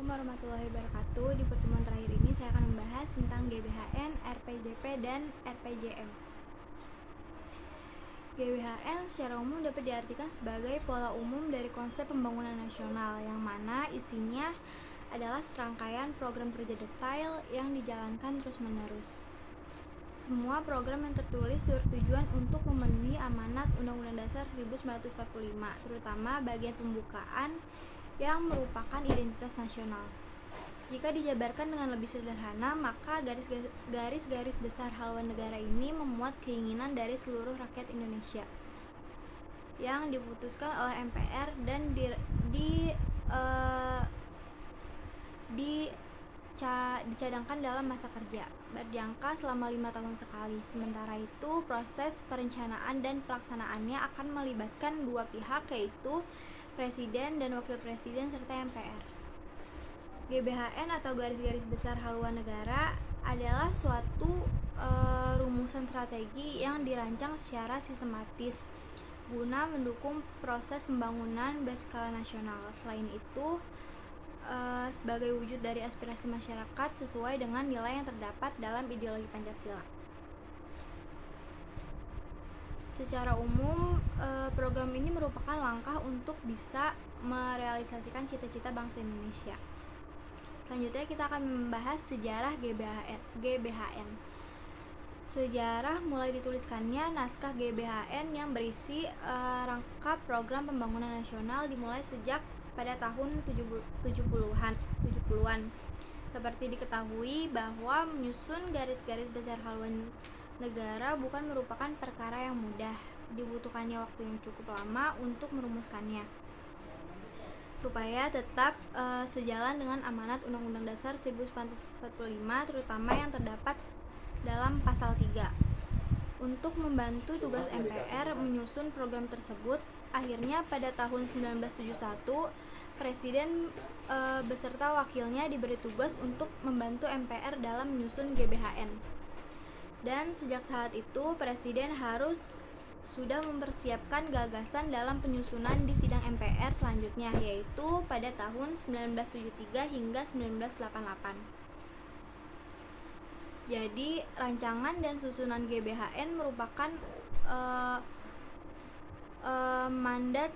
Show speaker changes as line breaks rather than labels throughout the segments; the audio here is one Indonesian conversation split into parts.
warahmatullahi wabarakatuh. Di pertemuan terakhir ini saya akan membahas tentang GBHN, RPJP, dan RPJM. GBHN secara umum dapat diartikan sebagai pola umum dari konsep pembangunan nasional, yang mana isinya adalah serangkaian program kerja detail yang dijalankan terus-menerus. Semua program yang tertulis bertujuan untuk memenuhi amanat Undang-Undang Dasar 1945, terutama bagian pembukaan yang merupakan identitas nasional. Jika dijabarkan dengan lebih sederhana, maka garis-garis besar haluan negara ini memuat keinginan dari seluruh rakyat Indonesia yang diputuskan oleh MPR dan dicadangkan dalam masa kerja berjangka selama 5 tahun sekali. Sementara itu, proses perencanaan dan pelaksanaannya akan melibatkan dua pihak, yaitu Presiden dan Wakil Presiden serta MPR. GBHN atau garis-garis besar haluan negara adalah suatu rumusan strategi yang dirancang secara sistematis guna mendukung proses pembangunan berskala nasional. Selain itu, sebagai wujud dari aspirasi masyarakat sesuai dengan nilai yang terdapat dalam ideologi Pancasila. Secara umum, program ini merupakan langkah untuk bisa merealisasikan cita-cita bangsa Indonesia. Selanjutnya kita akan membahas sejarah GBHN. Sejarah mulai dituliskannya naskah GBHN yang berisi rangkap program pembangunan nasional dimulai sejak pada tahun 70-an. Seperti diketahui bahwa menyusun garis-garis besar haluan negara bukan merupakan perkara yang mudah. Dibutuhkannya waktu yang cukup lama untuk merumuskannya, supaya tetap sejalan dengan amanat Undang-Undang Dasar 1945, terutama yang terdapat dalam pasal 3. Untuk membantu tugas MPR menyusun program tersebut, akhirnya pada tahun 1971 Presiden beserta wakilnya diberi tugas untuk membantu MPR dalam menyusun GBHN. Dan sejak saat itu Presiden harus sudah mempersiapkan gagasan dalam penyusunan di sidang MPR selanjutnya, yaitu pada tahun 1973 hingga 1988. Jadi rancangan dan susunan GBHN merupakan mandat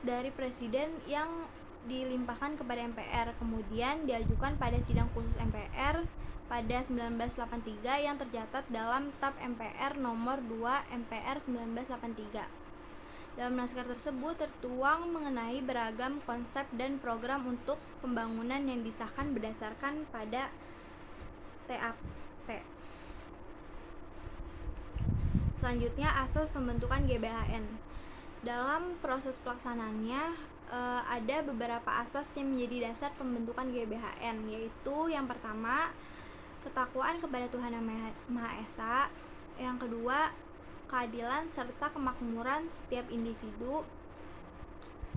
dari Presiden yang dilimpahkan kepada MPR, kemudian diajukan pada sidang khusus MPR pada 1983 yang tercatat dalam TAP MPR nomor 2 MPR 1983. Dalam naskah tersebut tertuang mengenai beragam konsep dan program untuk pembangunan yang disahkan berdasarkan pada TAP. Selanjutnya, asas pembentukan GBHN. Dalam proses pelaksanaannya ada beberapa asas yang menjadi dasar pembentukan GBHN, yaitu yang pertama, ketakwaan kepada Tuhan Yang Maha Esa. Yang kedua, keadilan serta kemakmuran setiap individu.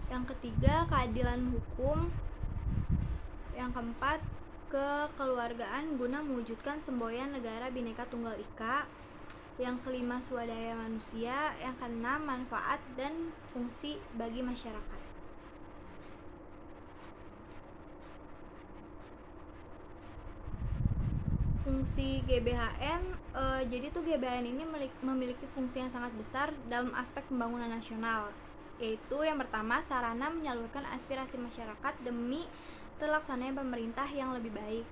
Yang ketiga, keadilan hukum. Yang keempat, kekeluargaan guna mewujudkan semboyan negara Bhinneka Tunggal Ika. Yang kelima, swadaya manusia. Yang keenam, manfaat dan fungsi bagi masyarakat. Fungsi GBHN, jadi tuh GBHN ini memiliki fungsi yang sangat besar dalam aspek pembangunan nasional, yaitu yang pertama, sarana menyalurkan aspirasi masyarakat demi terlaksananya pemerintah yang lebih baik.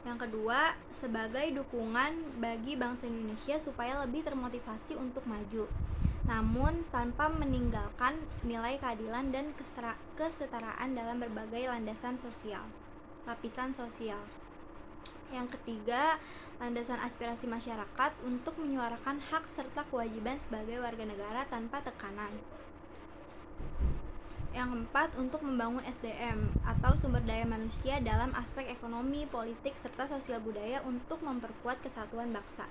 Yang kedua, sebagai dukungan bagi bangsa Indonesia supaya lebih termotivasi untuk maju, namun tanpa meninggalkan nilai keadilan dan kesetaraan dalam berbagai lapisan sosial. Yang ketiga, landasan aspirasi masyarakat untuk menyuarakan hak serta kewajiban sebagai warga negara tanpa tekanan. Yang keempat, untuk membangun SDM atau sumber daya manusia dalam aspek ekonomi, politik, serta sosial budaya untuk memperkuat kesatuan bangsa.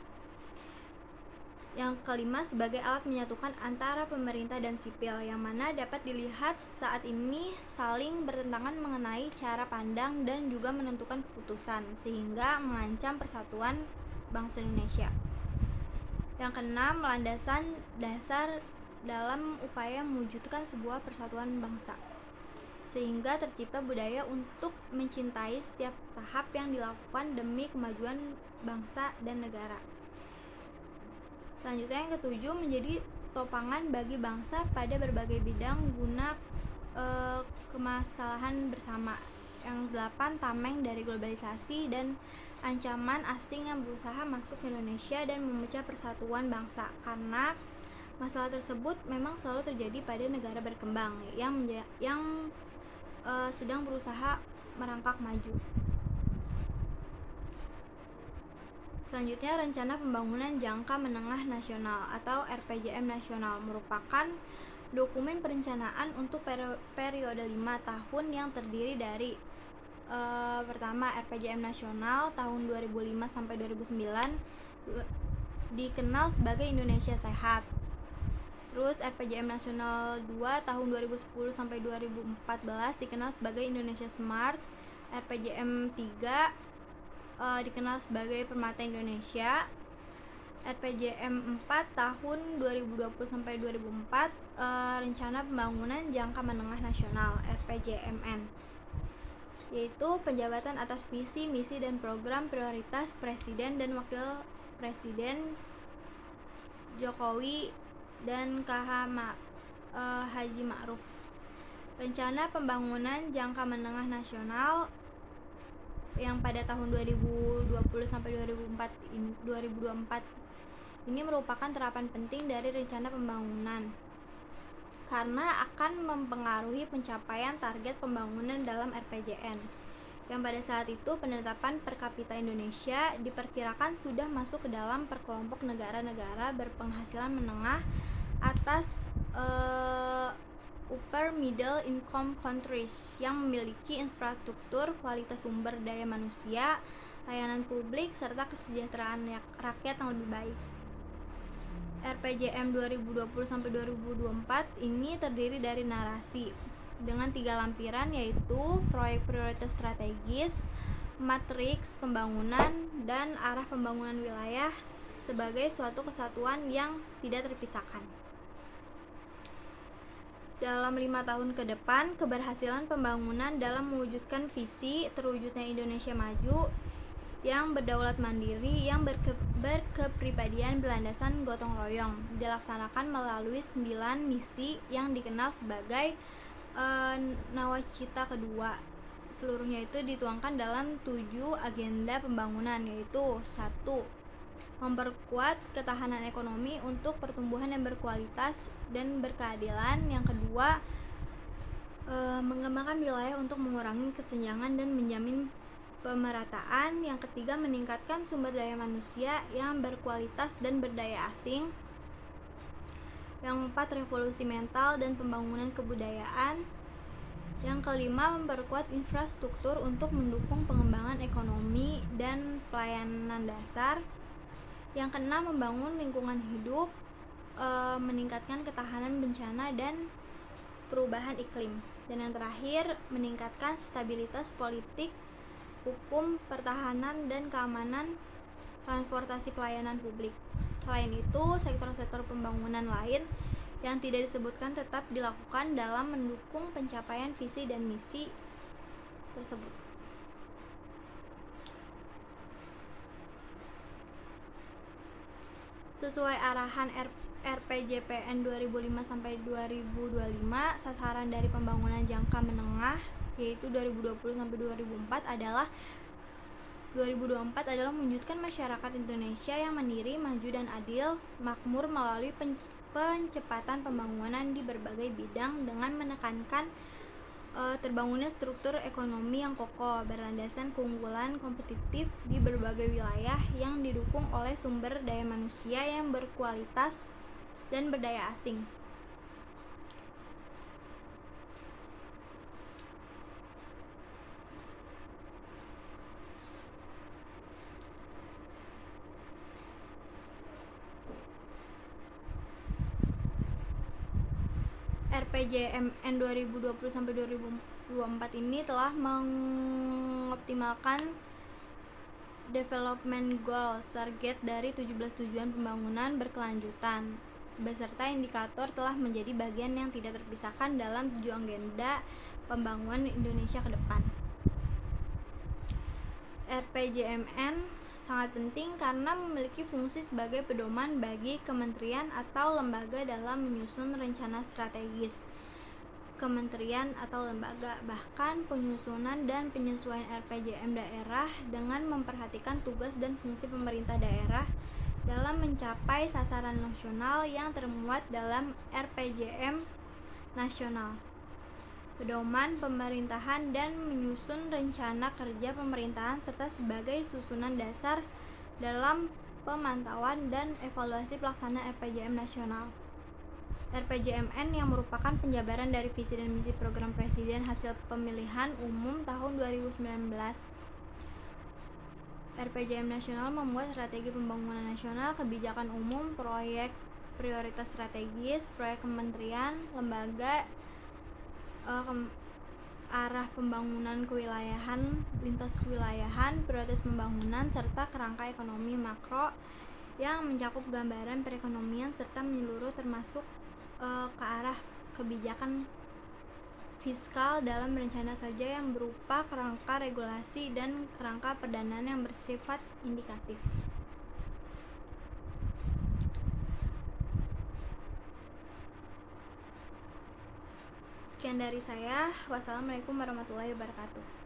Yang kelima, sebagai alat menyatukan antara pemerintah dan sipil, yang mana dapat dilihat saat ini saling bertentangan mengenai cara pandang dan juga menentukan keputusan, sehingga mengancam persatuan bangsa Indonesia. Yang keenam, landasan dasar dalam upaya mewujudkan sebuah persatuan bangsa. sehingga tercipta budaya untuk mencintai setiap tahap yang dilakukan demi kemajuan bangsa dan negara. Selanjutnya yang ketujuh, menjadi topangan bagi bangsa pada berbagai bidang guna kemasalahan bersama. Yang delapan, tameng dari globalisasi dan ancaman asing yang berusaha masuk ke Indonesia dan memecah persatuan bangsa, karena masalah tersebut memang selalu terjadi pada negara berkembang yang sedang berusaha merangkak maju. Selanjutnya, Rencana Pembangunan Jangka Menengah Nasional atau RPJM Nasional merupakan dokumen perencanaan untuk periode 5 tahun yang terdiri dari pertama, RPJM Nasional tahun 2005 sampai 2009 dikenal sebagai Indonesia Sehat. Terus RPJM Nasional 2 tahun 2010 sampai 2014 dikenal sebagai Indonesia Smart. RPJM 3 dikenal sebagai Permata Indonesia. RPJM 4 tahun 2020 sampai 2004 Rencana Pembangunan Jangka Menengah Nasional RPJMN, yaitu penjabatan atas visi, misi, dan program prioritas Presiden dan Wakil Presiden Jokowi dan KH Haji Ma'ruf. Rencana Pembangunan Jangka Menengah Nasional yang pada tahun 2020 sampai 2024 ini merupakan terapan penting dari rencana pembangunan karena akan mempengaruhi pencapaian target pembangunan dalam RPJN, yang pada saat itu penetapan per kapita Indonesia diperkirakan sudah masuk ke dalam perkelompok negara-negara berpenghasilan menengah atas upper middle income countries yang memiliki infrastruktur, kualitas sumber daya manusia, layanan publik, serta kesejahteraan rakyat yang lebih baik. RPJM 2020 sampai 2024 ini terdiri dari narasi dengan 3 lampiran, yaitu proyek prioritas strategis, matriks pembangunan, dan arah pembangunan wilayah sebagai suatu kesatuan yang tidak terpisahkan. Dalam 5 tahun ke depan, keberhasilan pembangunan dalam mewujudkan visi terwujudnya Indonesia maju yang berdaulat mandiri, yang berkepribadian berlandasan gotong royong, dilaksanakan melalui 9 misi yang dikenal sebagai nawacita kedua. Seluruhnya itu dituangkan dalam 7 agenda pembangunan, yaitu 1. Memperkuat ketahanan ekonomi untuk pertumbuhan yang berkualitas dan berkeadilan. Yang kedua, mengembangkan wilayah untuk mengurangi kesenjangan dan menjamin pemerataan. Yang ketiga, meningkatkan sumber daya manusia yang berkualitas dan berdaya asing. Yang keempat, revolusi mental dan pembangunan kebudayaan. Yang kelima, memperkuat infrastruktur untuk mendukung pengembangan ekonomi dan pelayanan dasar. Yang keenam, membangun lingkungan hidup, meningkatkan ketahanan bencana dan perubahan iklim. Dan yang terakhir, meningkatkan stabilitas politik, hukum, pertahanan, dan keamanan, transportasi, pelayanan publik. Selain itu, sektor-sektor pembangunan lain yang tidak disebutkan tetap dilakukan dalam mendukung pencapaian visi dan misi tersebut. Sesuai arahan RPJPN 2005 sampai 2025, sasaran dari pembangunan jangka menengah yaitu 2020 sampai 2024 adalah mewujudkan masyarakat Indonesia yang mandiri, maju, dan adil, makmur melalui pencepatan pembangunan di berbagai bidang dengan menekankan terbangunnya struktur ekonomi yang kokoh berlandasan keunggulan kompetitif di berbagai wilayah yang didukung oleh sumber daya manusia yang berkualitas dan berdaya asing. RPJMN 2020 sampai 2024 ini telah mengoptimalkan development goals target dari 17 tujuan pembangunan berkelanjutan beserta indikator telah menjadi bagian yang tidak terpisahkan dalam 7 agenda pembangunan Indonesia ke depan. RPJMN sangat penting karena memiliki fungsi sebagai pedoman bagi kementerian atau lembaga dalam menyusun rencana strategis kementerian atau lembaga. Bahkan penyusunan dan penyesuaian RPJM daerah dengan memperhatikan tugas dan fungsi pemerintah daerah dalam mencapai sasaran nasional yang termuat dalam RPJM nasional, pedoman pemerintahan dan menyusun rencana kerja pemerintahan serta sebagai susunan dasar dalam pemantauan dan evaluasi pelaksanaan RPJM nasional. RPJMN yang merupakan penjabaran dari visi dan misi program presiden hasil pemilihan umum tahun 2019. RPJM nasional membuat strategi pembangunan nasional, kebijakan umum, proyek prioritas strategis, proyek kementerian, lembaga, arah pembangunan kewilayahan, lintas kewilayahan, prioritas pembangunan, serta kerangka ekonomi makro yang mencakup gambaran perekonomian serta menyeluruh termasuk ke arah kebijakan fiskal dalam rencana kerja yang berupa kerangka regulasi dan kerangka pendanaan yang bersifat indikatif. Sekian dari saya. Wassalamualaikum warahmatullahi wabarakatuh.